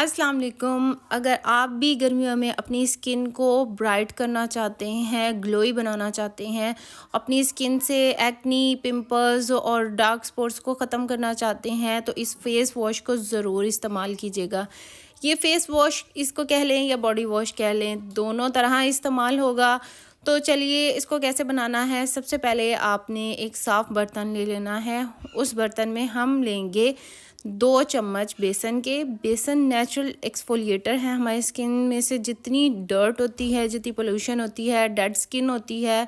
अस्सलाम वालेकुम। अगर आप भी गर्मियों में अपनी स्किन को ब्राइट करना चाहते हैं, ग्लोई बनाना चाहते हैं, अपनी स्किन से एक्नी, पिंपल्स और डार्क स्पॉट्स को ख़त्म करना चाहते हैं, तो इस फेस वॉश को ज़रूर इस्तेमाल कीजिएगा। ये फेस वॉश इसको कह लें या बॉडी वॉश कह लें, दोनों तरह इस्तेमाल होगा। तो चलिए इसको कैसे बनाना है। सबसे पहले आपने एक साफ़ बर्तन ले लेना है। उस बर्तन में हम लेंगे 2 चम्मच बेसन के। बेसन नेचुरल एक्सफोलिएटर है, हमारी स्किन में से जितनी डर्ट होती है, जितनी पोल्यूशन होती है, डेड स्किन होती है,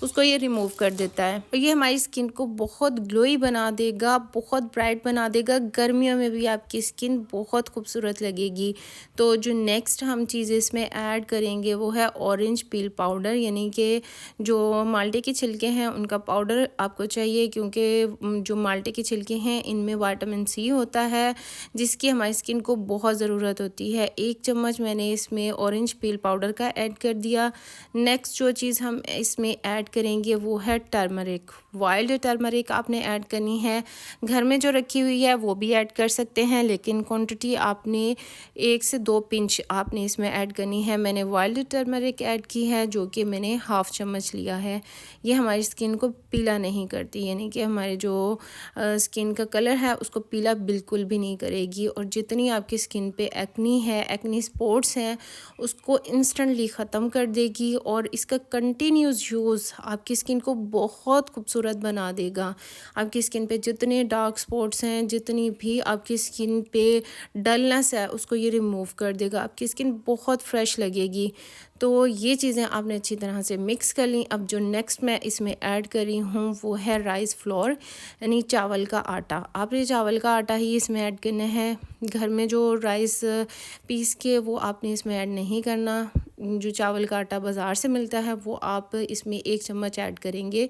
उसको ये रिमूव कर देता है और ये हमारी स्किन को बहुत ग्लोई बना देगा, बहुत ब्राइट बना देगा। गर्मियों में भी आपकी स्किन बहुत खूबसूरत लगेगी। तो जो नेक्स्ट हम चीज़ इसमें ऐड करेंगे वो है ऑरेंज पील पाउडर, यानी कि जो माल्टे के छिलके हैं उनका पाउडर आपको चाहिए, क्योंकि जो माल्टे के छिलके हैं इनमें विटामिन सी होता है, जिसकी हमारी स्किन को बहुत ज़रूरत होती है। 1 चम्मच मैंने इसमें ऑरेंज पील पाउडर का ऐड कर दिया। नेक्स्ट जो चीज़ हम इसमें ऐड करेंगे वो है टर्मरिक। वाइल्ड टर्मरिक आपने ऐड करनी है। घर में जो रखी हुई है वो भी ऐड कर सकते हैं, लेकिन क्वांटिटी आपने 1 से 2 पिंच आपने इसमें ऐड करनी है। मैंने वाइल्ड टर्मरिक ऐड की है, जो कि मैंने हाफ़ चम्मच लिया है। ये हमारी स्किन को पीला नहीं करती, यानी कि हमारे जो स्किन का कलर है उसको पीला बिल्कुल भी नहीं करेगी, और जितनी आपकी स्किन पे एक्नी है, एक्नी स्पॉट्स हैं, उसको इंस्टेंटली ख़त्म कर देगी। और इसका कंटिन्यूस यूज़ आपकी स्किन को बहुत खूबसूरत बना देगा। आपकी स्किन पे जितने डार्क स्पॉट्स हैं, जितनी भी आपकी स्किन पे डलनेस है, उसको ये रिमूव कर देगा। आपकी स्किन बहुत फ्रेश लगेगी। तो ये चीज़ें आपने अच्छी तरह से मिक्स कर ली। अब जो नेक्स्ट मैं इसमें ऐड कर रही हूँ वो है राइस फ्लोर, यानी चावल का आटा। आपने चावल का आटा ही इसमें ऐड करना है। घर में जो राइस पीस के वो आपने इसमें ऐड नहीं करना। जो चावल का आटा बाज़ार से मिलता है वो आप इसमें 1 चम्मच ऐड करेंगे,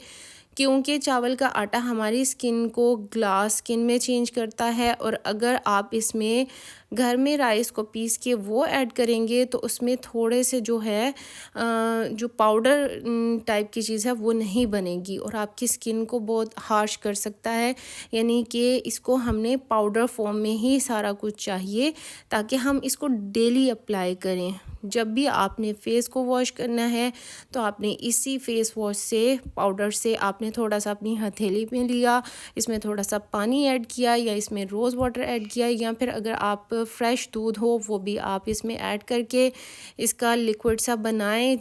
क्योंकि चावल का आटा हमारी स्किन को ग्लास स्किन में चेंज करता है। और अगर आप इसमें घर में राइस को पीस के वो ऐड करेंगे तो उसमें थोड़े से जो है जो पाउडर टाइप की चीज़ है वो नहीं बनेगी और आपकी स्किन को बहुत हार्श कर सकता है। यानी कि इसको हमने पाउडर फॉर्म में ही सारा कुछ चाहिए, ताकि हम इसको डेली अप्लाई करें। जब भी आपने फेस को वॉश करना है तो आपने इसी फेस वॉश से, पाउडर से आपने थोड़ा सा अपनी हथेली में लिया, इसमें थोड़ा सा पानी ऐड किया या इसमें रोज़ वाटर ऐड किया, या फिर अगर आप फ्रेश दूध हो वो भी आप इसमें ऐड करके इसका लिक्विड सा बनाएं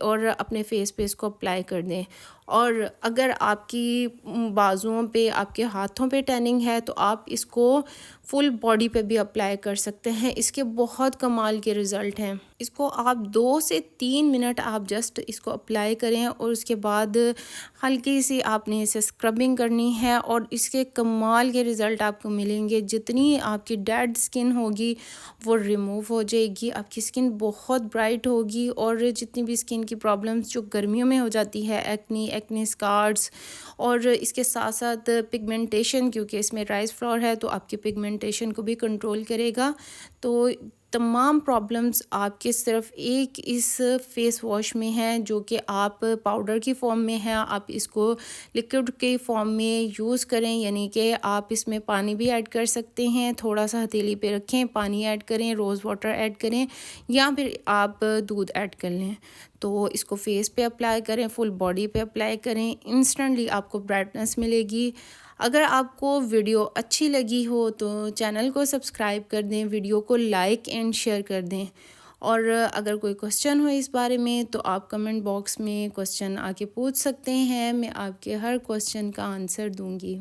और अपने फेस पे इसको अप्लाई कर दें। और अगर आपकी बाजुओं पे, आपके हाथों पे टैनिंग है तो आप इसको फुल बॉडी पे भी अप्लाई कर सकते हैं। इसके बहुत कमाल के रिज़ल्ट हैं। इसको आप 2 से 3 मिनट आप जस्ट इसको अप्लाई करें और उसके बाद हल्की सी आपने इसे स्क्रबिंग करनी है और इसके कमाल के रिज़ल्ट आपको मिलेंगे। जितनी आपकी डेड स्किन होगी वो रिमूव हो जाएगी, आपकी स्किन बहुत ब्राइट होगी। और जितनी भी स्किन की प्रॉब्लम्स जो गर्मियों में हो जाती है, एक्ने स्कार्स, और इसके साथ साथ पिगमेंटेशन, क्योंकि इसमें राइस फ्लोर है तो आपकी पिगमेंटेशन को भी कंट्रोल करेगा। तो तमाम प्रॉब्लम्स आपके सिर्फ एक इस फेस वॉश में हैं, जो कि आप पाउडर की फॉर्म में है। आप इसको लिक्विड के फॉर्म में यूज़ करें, यानी कि आप इसमें पानी भी ऐड कर सकते हैं। थोड़ा सा हथेली पे रखें, पानी ऐड करें, रोज़ वाटर ऐड करें, या फिर आप दूध ऐड कर लें। तो इसको फेस पे अप्लाई करें, फुल बॉडी पे अप्लाई करें, इंस्टेंटली आपको ब्राइटनेस मिलेगी। अगर आपको वीडियो अच्छी लगी हो तो चैनल को सब्सक्राइब कर दें, वीडियो को लाइक एंड शेयर कर दें। और अगर कोई क्वेश्चन हो इस बारे में तो आप कमेंट बॉक्स में क्वेश्चन आके पूछ सकते हैं, मैं आपके हर क्वेश्चन का आंसर दूंगी।